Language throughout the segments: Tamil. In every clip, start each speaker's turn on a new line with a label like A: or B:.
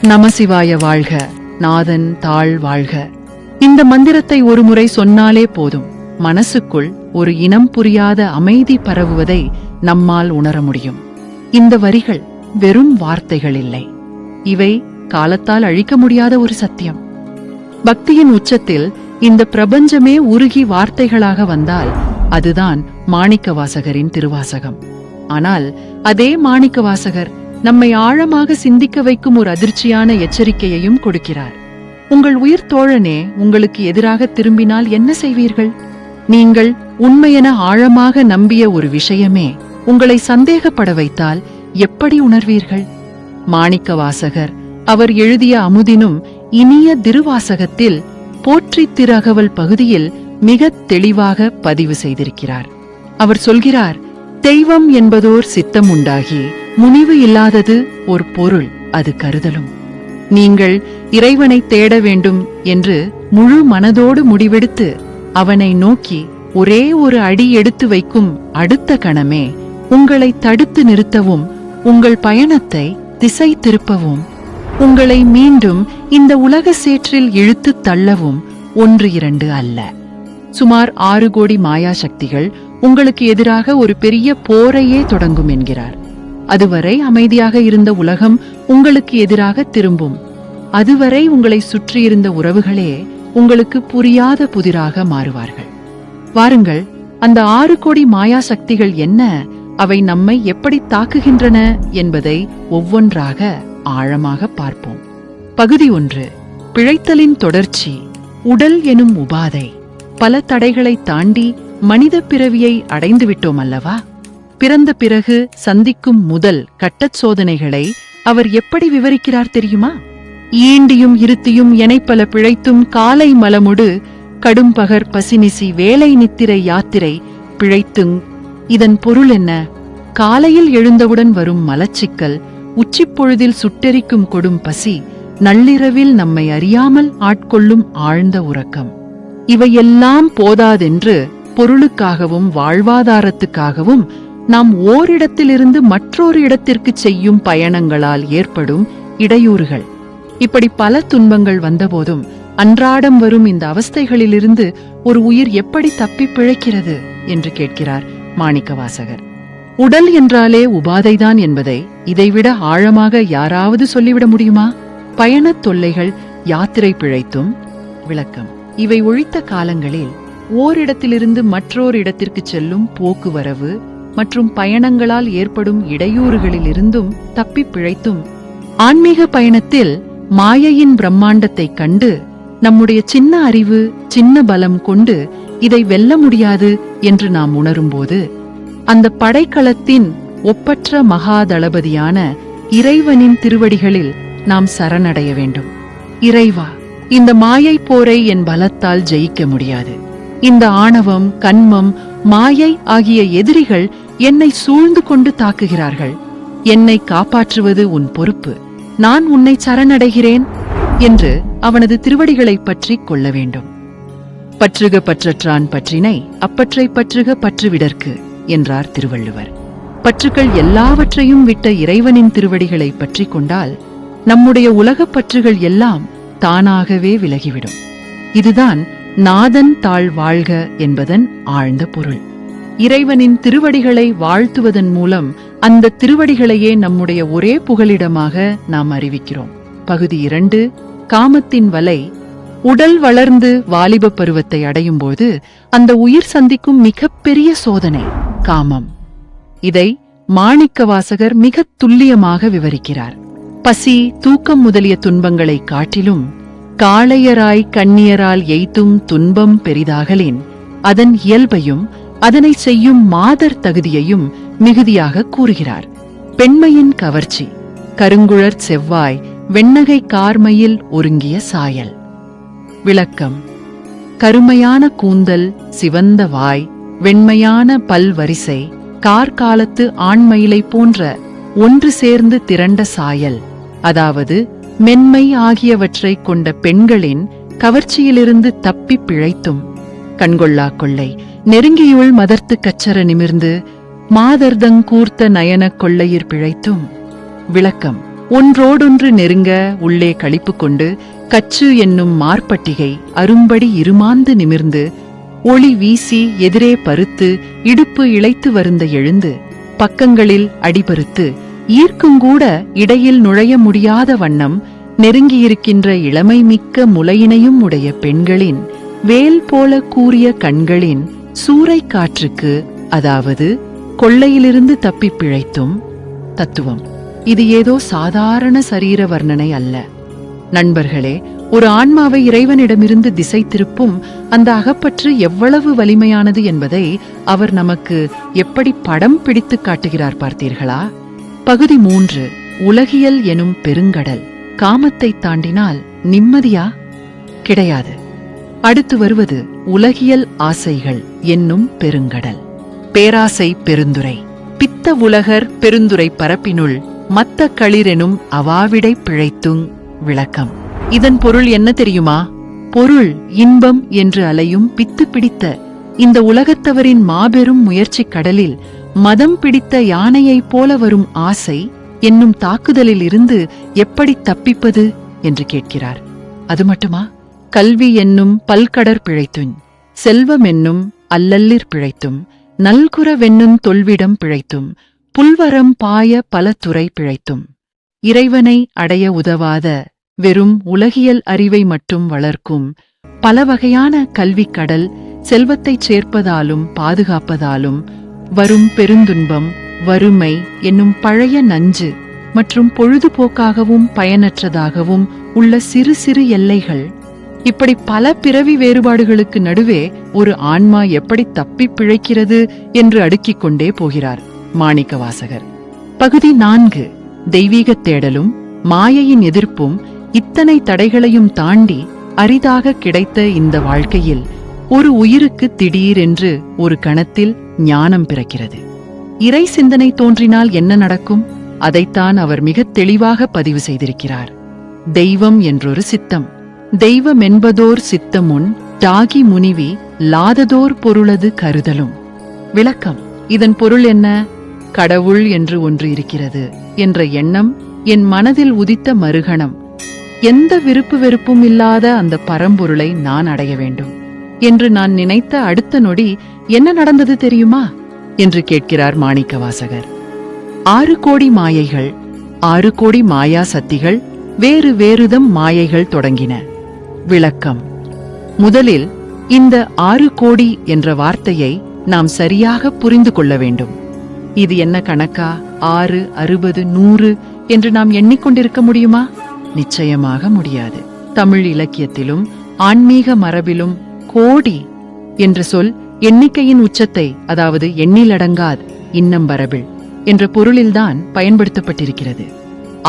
A: நமசிவாய வாழ்க, நாதன் தாழ் வாழ்க. இந்த மந்திரத்தை ஒருமுறை சொன்னாலே போதும், மனசுக்குள் ஒரு இனம் புரியாத அமைதி பரவுவதை நம்மால் உணர முடியும். இந்த வரிகள் வெறும் வார்த்தைகள் இல்லை, இவை காலத்தால் அழிக்க முடியாத ஒரு சத்தியம். பக்தியின் உச்சத்தில் இந்த பிரபஞ்சமே உருகி வார்த்தைகளாக வந்தால் அதுதான் மாணிக்கவாசகரின் திருவாசகம். ஆனால் அதே மாணிக்கவாசகர் நம்மை ஆழமாக சிந்திக்க வைக்கும் ஒரு அதிர்ச்சியான எச்சரிக்கையையும் கொடுக்கிறார். உங்கள் உயிர் தோழனே உங்களுக்கு எதிராக திரும்பினால் என்ன செய்வீர்கள்? நீங்கள் உண்மையென ஆழமாக நம்பிய ஒரு விஷயமே உங்களை சந்தேகப்பட வைத்தால் எப்படி உணர்வீர்கள்? மாணிக்கவாசகர் அவர் எழுதிய அமுதினும் இனிய திருவாசகத்தில் போற்றி திரகவல் பகுதியில் மிக தெளிவாக பதிவு செய்திருக்கிறார். அவர் சொல்கிறார், தெய்வம் என்பதோர் சித்தம் உண்டாகி முனிவு இல்லாதது ஒரு பொருள், அது கருதலும். நீங்கள் இறைவனை தேட வேண்டும் என்று முழு மனதோடு முடிவெடுத்து அவனை நோக்கி ஒரே ஒரு அடி எடுத்து வைக்கும் அடுத்த கணமே உங்களை தடுத்து நிறுத்தவும், உங்கள் பயணத்தை திசை திருப்பவும், உங்களை மீண்டும் இந்த உலக சேற்றில் இழுத்து தள்ளவும் ஒன்று இரண்டு அல்ல, சுமார் 6 கோடி மாயா சக்திகள் உங்களுக்கு எதிராக ஒரு பெரிய போரையே தொடங்கும் என்கிறார். அதுவரை அமைதியாக இருந்த உலகம் உங்களுக்கு எதிராக திரும்பும். அதுவரை உங்களை சுற்றியிருந்த உறவுகளே உங்களுக்கு புரியாத புதிராக மாறுவார்கள். வாருங்கள், அந்த 6 கோடி மாயா சக்திகள் என்ன, அவை நம்மை எப்படி தாக்குகின்றன என்பதை ஒவ்வொன்றாக ஆழமாக பார்ப்போம். பகுதி 1, பிழைத்தலின் தொடர்ச்சி. உடல் எனும் உபாதை. பல தடைகளை தாண்டி மனித பிறவியை அடைந்துவிட்டோம் அல்லவா? பிறந்த பிறகு சந்திக்கும் முதல் கட்டச் சோதனைகளை அவர் எப்படி விவரிக்கிறார் தெரியுமா? ஈண்டியும் இருத்தியும் எனைப்பல பிழைத்தும் காலை மலமுடு கடும்பகர் பசினிசி வேலை நித்திரை யாத்திரை பிழைத்துங். இதன் பொருள் என்ன? காலையில் எழுந்தவுடன் வரும் மலச்சிக்கல், உச்சிப்பொழுதில் சுட்டெரிக்கும் கொடும் பசி, நள்ளிரவில் நம்மை அறியாமல் ஆட்கொள்ளும் ஆழ்ந்த உறக்கம், இவையெல்லாம் போதாதென்று பொருளுக்காகவும் வாழ்வாதாரத்துக்காகவும் நாம் ஓரிடத்திலிருந்து மற்றொரு இடத்திற்கு செய்யும் பயணங்களால் ஏற்படும் இடையூறுகள், இப்படி பல துன்பங்கள் வந்தபோதும் அன்றாடம் வரும் இந்த அவஸ்தைகளிலிருந்து ஒரு உயிர் எப்படி தப்பி பிழைக்கிறது என்று கேட்கிறார் மாணிக்கவாசகர். உடல் என்றாலே உபாதைதான் என்பதை இதைவிட ஆழமாக யாராவது சொல்லிவிட முடியுமா? பயணத் தொல்லைகள், யாத்திரை பிழைத்தும். விளக்கம். இவை ஒழித்த காலங்களில் ஓரிடத்திலிருந்து மற்றொரு இடத்திற்கு செல்லும் போக்குவரவு மற்றும் பயணங்களால் ஏற்படும் இடையூறுகளிலிருந்தும் தப்பி பிழைத்தும். ஆன்மீக பயணத்தில் மாயையின் பிரம்மாண்டத்தைக் கண்டு நம்முடைய சின்ன அறிவு, சின்ன பலம் கொண்டு இதை வெல்ல முடியாது என்று நாம் உணரும்போது அந்த படைக்களத்தின் ஒப்பற்ற மகாதளபதியான இறைவனின் திருவடிகளில் நாம் சரணடைய வேண்டும். இறைவா, இந்த மாயை போரை என் பலத்தால் ஜெயிக்க முடியாது. இந்த ஆணவம், கன்மம், மாயை ஆகிய எதிரிகள் என்னை சூழ்ந்து கொண்டு தாக்குகிறார்கள். என்னை காப்பாற்றுவது உன் பொறுப்பு. நான் உன்னை சரணடைகிறேன் என்று அவனது திருவடிகளை பற்றி கொள்ள வேண்டும். பற்றுக பற்றற்றான் பற்றினை அப்பற்றை பற்றுக பற்றுவிடற்கு என்றார் திருவள்ளுவர். பற்றுக்கள் எல்லாவற்றையும் விட்ட இறைவனின் திருவடிகளை பற்றி கொண்டால் நம்முடைய உலகப் பற்றுகள் எல்லாம் தானாகவே விலகிவிடும். இதுதான் நாதன் தாழ் வாழ்க என்பதன் ஆழ்ந்த பொருள். இறைவனின் திருவடிகளை வாழ்த்துவதன் மூலம் அந்த திருவடிகளையே நம்முடைய ஒரே புகலிடமாக நாம் அறிவிக்கிறோம். பகுதி 2, காமத்தின் வலை. உடல் வளர்ந்து வாலிப பருவத்தை அடையும் போது அந்த உயிர் சந்திக்கும் மிகப்பெரிய சோதனை காமம். இதை மாணிக்கவாசகர் மிக துல்லியமாக விவரிக்கிறார். பசி, தூக்கம் முதலிய துன்பங்களை காட்டிலும் காளையராய் கண்ணியரால் எய்தும் துன்பம் பெரிதாகலின் அதன் இயல்பையும் அதனை செய்யும் மாதர் தகுதியையும் மிகுதியாக கூறுகிறார். பெண்மையின் கவர்ச்சி. கருங்குழற் செவ்வாய் வெண்ணகை கார்மையில் ஒருங்கிய சாயல். விளக்கம். கருமையான கூந்தல், சிவந்த வாய், வெண்மையான பல்வரிசை, கார்காலத்து ஆண்மயிலை போன்ற ஒன்று சேர்ந்து திரண்ட சாயல், அதாவது மென்மை ஆகியவற்றைக் கொண்ட பெண்களின் கவர்ச்சியிலிருந்து தப்பி பிழைத்தும். கண்கொள்ளா கொள்ளை. நெருங்கியுள் மதர்த்து கச்சர நிமிர்ந்து மாதர்தங் கூர்த்த நயன கொள்ளையிற் பிழைத்தும். விளக்கம். ஒன்றோடொன்று நெருங்க உள்ளே களிப்பு கொண்டு கச்சு என்னும் மார்பட்டிகை அரும்படி இருமாந்து நிமிர்ந்து ஒளி வீசி எதிரே பருத்து இடுப்பு இளைத்து வருந்த எழுந்து பக்கங்களில் அடிபருத்து ஈர்க்குங்கூட இடையில் நுழைய முடியாத வண்ணம் நெருங்கியிருக்கின்ற இளமை மிக்க முலையினையும் உடைய பெண்களின் வேல் போல கூரிய கண்களின் சூறை காற்றுக்கு, அதாவது கொள்ளையிலிருந்து தப்பிப் பிழைத்தும் தத்துவம். இது ஏதோ சாதாரண சரீர வர்ணனை அல்ல நண்பர்களே. ஒரு ஆன்மாவை இறைவனிடமிருந்து திசை திருப்பும் அந்த அகப்பற்று எவ்வளவு வலிமையானது என்பதை அவர் நமக்கு எப்படி படம் பிடித்து காட்டுகிறார் பார்த்தீர்களா? பகுதி 3. உலகியல் எனும் பெருங்கடல். காமத்தை தாண்டினால் நிம்மதியா? கிடையாது. அடுத்து வருவது உலகியல் ஆசைகள் என்னும் பெருங்கடல். பேராசை பெருந்துரை. பித்த உலகர் பெருந்துரை பரப்பினுள் மத்த களிரெனும் அவாவிடை பிழைத்துங். விளக்கம். இதன் பொருள் என்ன தெரியுமா? பொருள் இன்பம் என்று அலையும் பித்து பிடித்த இந்த உலகத்தவரின் மாபெரும் முயற்சிக் கடலில் மதம் பிடித்த யானையைப் போல வரும் ஆசை என்னும் தாக்குதலில் இருந்து எப்படி தப்பிப்பது என்று கேட்கிறார். அது மட்டுமா? கல்வி என்னும் பல்கடற் பிழைத்தும், செல்வம் என்னும் அல்லல்லிற் பிழைத்தும், நல்குரவென்னும் தொல்விடம் பிழைத்தும், புல்வரம் பாய பல துறை பிழைத்தும், இறைவனை அடைய உதவாத வெறும் உலகியல் அறிவை மட்டும் வளர்க்கும் பல வகையான கல்விக் கடல் செல்வத்தைச் சேர்ப்பதாலும் பாதுகாப்பதாலும் வரும் பெருந்துன்பம், வறுமை என்னும் பழைய நஞ்சு மற்றும் பொழுதுபோக்காகவும் பயனற்றதாகவும் உள்ள சிறு சிறு எல்லைகள், இப்படி பல பிறவி வேறுபாடுகளுக்கு நடுவே ஒரு ஆன்மா எப்படி தப்பிப் பிழைக்கிறது என்று அடுக்கிக் கொண்டே போகிறார் மாணிக்கவாசகர். பகுதி 4. தெய்வீகத் தேடலும் மாயையின் எதிர்ப்பும். இத்தனை தடைகளையும் தாண்டி அரிதாக கிடைத்த இந்த வாழ்க்கையில் ஒரு உயிருக்கு திடீரென்று ஒரு கணத்தில் ஞானம் பிறக்கிறது. இறை சிந்தனை தோன்றினால் என்ன நடக்கும்? அதைத்தான் அவர் மிகத் தெளிவாக பதிவு செய்திருக்கிறார். தெய்வம் என்றொரு சித்தம். தெய்வமென்பதோர் சித்தமுன் டாகி முனிவி லாததோர் பொருளது கருதலும். விளக்கம். இதன் பொருள் என்ன? கடவுள் என்று ஒன்று இருக்கிறது என்ற எண்ணம் என் மனதில் உதித்த மறுகணம் எந்த விருப்பு வெறுப்பும் இல்லாத அந்த பரம்பொருளை நான் அடைய வேண்டும் என்று நான் நினைத்த அடுத்த நொடி என்ன நடந்தது தெரியுமா என்று கேட்கிறார் மாணிக்கவாசகர். 6 கோடி மாயைகள், 6 கோடி மாயா சக்திகள், வேறு வேறுதம் மாயைகள் தொடங்கின. விளக்கம். முதலில் இந்த 6 கோடி என்ற வார்த்தையை நாம் சரியாக புரிந்து கொள்ள வேண்டும். இது என்ன கணக்கா? 6, 60, 100 என்று நாம் எண்ணிக்கொண்டிருக்க முடியுமா? நிச்சயமாக முடியாது. தமிழ் இலக்கியத்திலும் ஆன்மீக மரபிலும் கோடி என்ற சொல் எண்ணிக்கையின் உச்சத்தை, அதாவது எண்ணிலடங்காத் இன்னம்பரபிள் என்ற பொருளில்தான் பயன்படுத்தப்பட்டிருக்கிறது.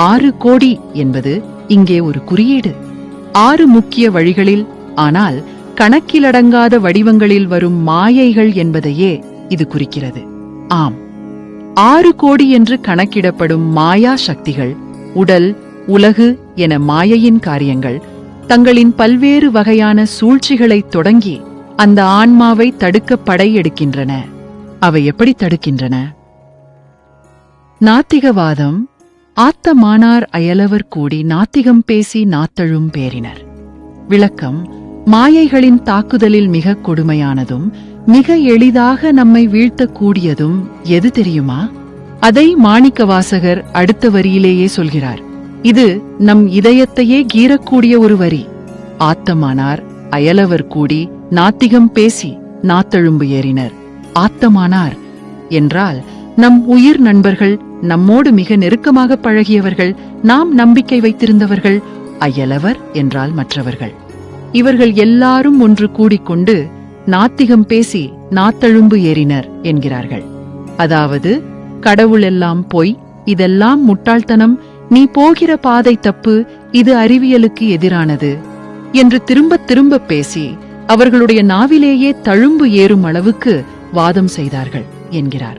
A: 6 கோடி என்பது இங்கே ஒரு குறியீடு. 6 முக்கிய வழிகளில், ஆனால் கணக்கிலடங்காத வடிவங்களில் வரும் மாயைகள் என்பதையே இது குறிக்கிறது. ஆம், 6 கோடி என்று கணக்கிடப்படும் மாயா சக்திகள், உடல், உலகு என மாயையின் காரியங்கள் தங்களின் பல்வேறு வகையான சூழ்ச்சிகளைத் தொடங்கி அந்த ஆன்மாவை தடுக்க படையெடுக்கின்றன. அவை எப்படி தடுக்கின்றன? நாத்திகவாதம். ஆத்தமானார் அயலவர் கூடி நாத்திகம் பேசி நாத்தழும் பேரினர். விளக்கம். மாயைகளின் தாக்குதலில் மிக கொடுமையானதும் மிக எளிதாக நம்மை வீழ்த்தக்கூடியதும் எது தெரியுமா? அதை மாணிக்கவாசகர் அடுத்த வரியிலேயே சொல்கிறார். இது நம் இதயத்தையே கீறக்கூடிய ஒரு வரி. ஆத்தமானார் அயலவர் கூடி நாத்திகம் பேசி நாத்தழும்பு ஏறினர். ஆத்தமானார் என்றால் நம் உயிர் நண்பர்கள், நம்மோடு மிக நெருக்கமாக பழகியவர்கள், நாம் நம்பிக்கை வைத்திருந்தவர்கள். அயலவர் என்றால் மற்றவர்கள். இவர்கள் எல்லாரும் ஒன்று கூடிக்கொண்டு நாத்திகம் பேசி நாத்தழும்பு ஏறினர் என்கிறார்கள். அதாவது கடவுளெல்லாம் பொய், இதெல்லாம் முட்டாள்தனம், நீ போகிற பாதை தப்பு, இது அறிவியலுக்கு எதிரானது என்று திரும்ப திரும்ப பேசி அவர்களுடைய நாவிலேயே தழும்பு ஏறும் அளவுக்கு வாதம் செய்தார்கள் என்கிறார்.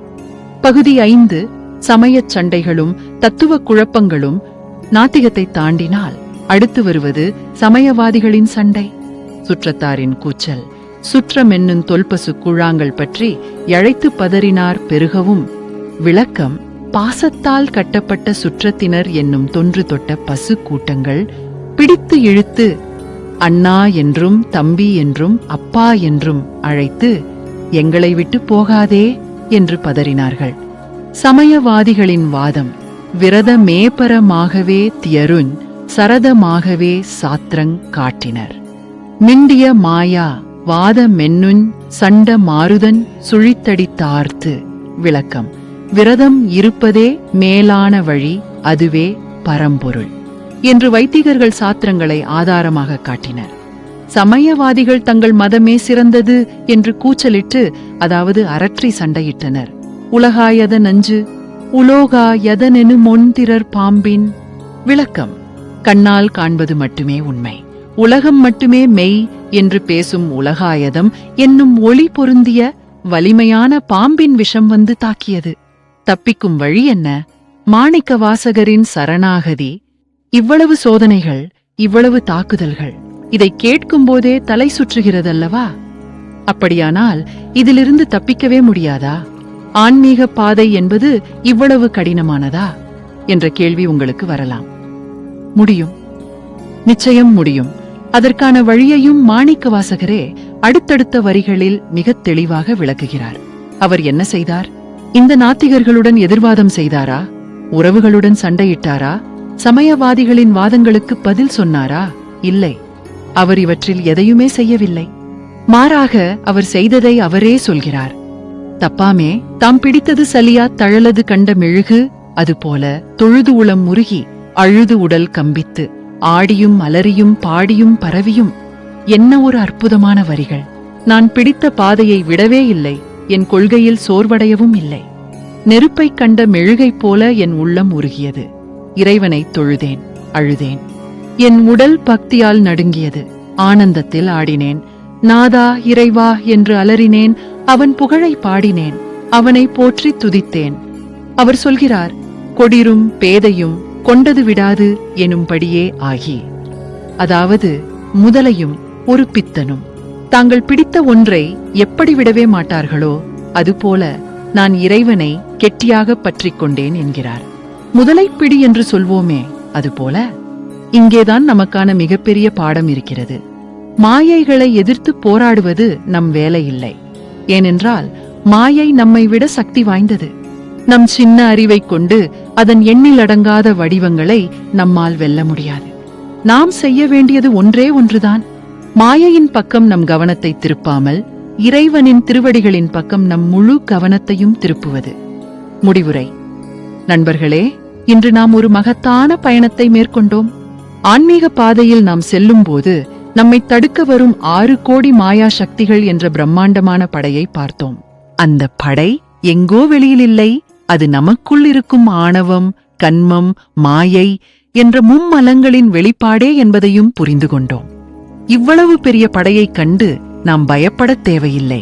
A: பகுதி 5. சமயச் சண்டைகளும் தத்துவ குழப்பங்களும். நாத்திகத்தை தாண்டினால் அடுத்து வருவது சமயவாதிகளின் சண்டை. சுற்றத்தாரின் கூச்சல். சுற்றமென்னும் தொல்பசு குழாங்கள் பற்றி எழைத்து பதறினார் பெருகவும். விளக்கம். பாசத்தால் கட்டப்பட்ட சுற்றத்தினர் என்னும் தொன்று தொட்ட பசு கூட்டங்கள் பிடித்து இழுத்து அண்ணா என்றும் தம்பி என்றும் அப்பா என்றும் அழைத்து எங்களை விட்டு போகாதே என்று பதறினார்கள். சமயவாதிகளின் வாதம் விரத மேபரமாகவே தியருஞ் சரதமாகவே சாத்திரங் காட்டினர். மிண்டிய மாயா வாத மென்னுஞ் சண்ட மாருதன் சுழித்தடித்தார்த்து. விளக்கம்: விரதம் இருப்பதே மேலான வழி, அதுவே பரம்பொருள் என்று வைதிகர்கள் சாத்திரங்களை ஆதாரமாக காட்டினர். சமயவாதிகள் தங்கள் மதமே சிறந்தது என்று கூச்சலிட்டு, அதாவது அரற்றி சண்டையிட்டனர். உலகாயத நஞ்சு உலோகா யதனெனு மொன்திரர் பாம்பின். விளக்கம்: கண்ணால் காண்பது மட்டுமே உண்மை, உலகம் மட்டுமே மெய் என்று பேசும் உலகாயதம் என்னும் ஒளி பொருந்திய வலிமையான பாம்பின் விஷம் வந்து தாக்கியது. தப்பிக்கும் வழி என்ன? மாணிக்க வாசகரின் சரணாகதி. இவ்வளவு சோதனைகள், இவ்வளவு தாக்குதல்கள், இதை கேட்கும்போதே தலை சுற்றுகிறதல்லவா? அப்படியானால் இதிலிருந்து தப்பிக்கவே முடியாதா? ஆன்மீக பாதை என்பது இவ்வளவு கடினமானதா என்ற கேள்வி உங்களுக்கு வரலாம். முடியும், நிச்சயம் முடியும். அதற்கான வழியையும் மாணிக்க வாசகரே அடுத்தடுத்த வரிகளில் மிகத் தெளிவாக விளக்குகிறார். அவர் என்ன செய்தார்? இந்த நாத்திகர்களுடன் எதிர்வாதம் செய்தாரா? உறவுகளுடன் சண்டையிட்டாரா? சமயவாதிகளின் வாதங்களுக்கு பதில் சொன்னாரா? இல்லை, அவர் இவற்றில் எதையுமே செய்யவில்லை. மாறாக அவர் செய்ததை அவரே சொல்கிறார். தப்பாமே தாம் பிடித்தது சலியா தழலது கண்ட மெழுகு, அதுபோல தொழுது உளம் முருகி அழுது உடல் கம்பித்து ஆடியும் அலறியும் பாடியும் பரவியும். என்ன ஒரு அற்புதமான வரிகள்! நான் பிடித்த பாதையை விடவே இல்லை, என் கொள்கையில் சோர்வடையவும் இல்லை. நெருப்பைக் கண்ட மெழுகைப் போல என் உள்ளம் உருகியது. இறைவனை தொழுதேன், அழுதேன். என் உடல் பக்தியால் நடுங்கியது. ஆனந்தத்தில் ஆடினேன். நாதா இறைவா என்று அலறினேன். அவன் புகழை பாடினேன். அவனை போற்றி துதித்தேன். அவர் சொல்கிறார், கொடிரும் பேதையும் கொண்டது விடாது எனும்படியே ஆகி. அதாவது முதலையும் ஒரு பித்தனும் தாங்கள் பிடித்த ஒன்றை எப்படி விடவே மாட்டார்களோ அதுபோல நான் இறைவனை கெட்டியாக பற்றிக் கொண்டேன் என்கிறார். முதலைப்பிடி என்று சொல்வோமே, அதுபோல இங்கேதான் நமக்கான மிகப்பெரிய பாடம் இருக்கிறது. மாயைகளை எதிர்த்து போராடுவது நம் வேலை இல்லை. ஏனென்றால் மாயை நம்மை விட சக்தி வாய்ந்தது. நம் சின்ன அறிவைக் கொண்டு அதன் எண்ணிலடங்காத வடிவங்களை நம்மால் வெல்ல முடியாது. நாம் செய்ய வேண்டியது ஒன்றே ஒன்றுதான். மாயையின் பக்கம் நம் கவனத்தை திருப்பாமல் இறைவனின் திருவடிகளின் பக்கம் நம் முழு கவனத்தையும் திருப்புவது. முடிவுரை: நண்பர்களே, இன்று நாம் ஒரு மகத்தான பயணத்தை மேற்கொண்டோம். ஆன்மீக பாதையில் நாம் செல்லும்போது நம்மை தடுக்க வரும் 6 கோடி மாயா சக்திகள் என்ற பிரம்மாண்டமான படையை பார்த்தோம். அந்த படை எங்கோ வெளியில் இல்லை, அது நமக்குள் இருக்கும் ஆணவம், கன்மம், மாயை என்ற மும்மலங்களின் வெளிப்பாடே என்பதையும் புரிந்து கொண்டோம். இவ்வளவு பெரிய படையைக் கண்டு நாம் பயப்படத் தேவையில்லை.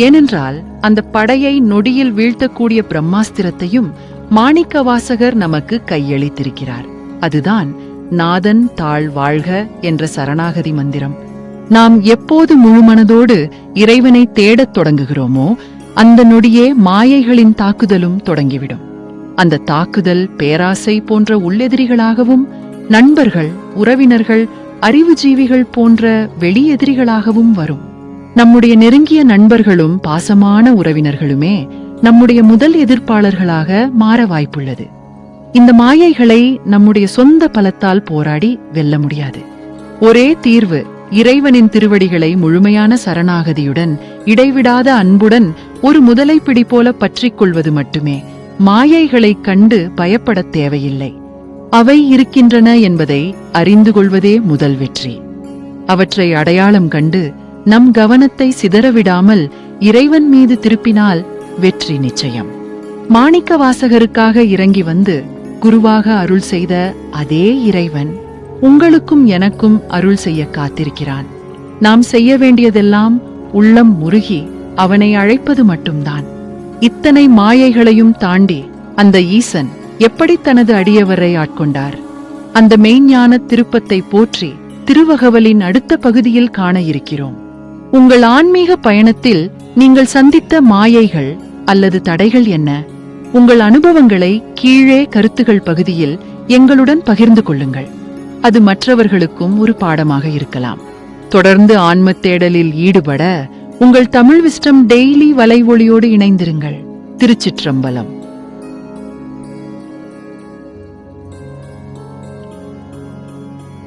A: ஏனென்றால் அந்த படையை நொடியில் வீழ்த்தக்கூடிய பிரம்மாஸ்திரத்தையும் மாணிக்க வாசகர் நமக்கு கையளித்திருக்கிறார். அதுதான் நாதன் தாழ் வாழ்க என்ற சரணாகதி மந்திரம். நாம் எப்போது முழுமனதோடு இறைவனை தேடத் தொடங்குகிறோமோ அந்த நொடியே மாயைகளின் தாக்குதலும் தொடங்கிவிடும். அந்த தாக்குதல் பேராசை போன்ற உள்ளெதிரிகளாகவும், நண்பர்கள், உறவினர்கள், அறிவுஜீவிகள் போன்ற வெளியெதிரிகளாகவும் வரும். நம்முடைய நெருங்கிய நண்பர்களும் பாசமான உறவினர்களுமே நம்முடைய முதல் எதிர்ப்பாளர்களாக மாற வாய்ப்புள்ளது. இந்த மாயைகளை நம்முடைய சொந்த பலத்தால் போராடி வெல்ல முடியாது. ஒரே தீர்வு, இறைவனின் திருவடிகளை முழுமையான சரணாகதியுடன், இடைவிடாத அன்புடன் ஒரு முதலைப்பிடி போல பற்றிக் கொள்வது மட்டுமே. மாயைகளைக் கண்டு பயப்படத் தேவையில்லை. அவை இருக்கின்றன என்பதை அறிந்து கொள்வதே முதல் வெற்றி. அவற்றை அடையாளம் கண்டு நம் கவனத்தை சிதறவிடாமல் இறைவன் மீது திருப்பினால் வெற்றி நிச்சயம். மாணிக்க வாசகருக்காக இறங்கி வந்து குருவாக அருள் செய்த அதே இறைவன் உங்களுக்கும் எனக்கும் அருள் செய்ய காத்திருக்கிறான். நாம் செய்ய வேண்டியதெல்லாம் உள்ளம் முருகி அவனை அழைப்பது மட்டும்தான். இத்தனை மாயைகளையும் தாண்டி அந்த ஈசன் எப்படி தனது அடியவரை ஆட்கொண்டார்? அந்த மெய்ஞான திருப்பத்தை போற்றி திருவகவலின் அடுத்த பகுதியில் காண இருக்கிறோம். உங்கள் ஆன்மீக பயணத்தில் நீங்கள் சந்தித்த மாயைகள் அல்லது தடைகள் என்ன? உங்கள் அனுபவங்களை கீழே கருத்துகள் பகுதியில் எங்களுடன் பகிர்ந்து கொள்ளுங்கள். அது மற்றவர்களுக்கும் ஒரு பாடமாக இருக்கலாம். தொடர்ந்து ஆன்மத் தேடலில் ஈடுபட உங்கள் தமிழ் விஸ்டம் டெய்லி வலைவொலியோடு இணைந்திருங்கள். திருச்சிற்றம்பலம்.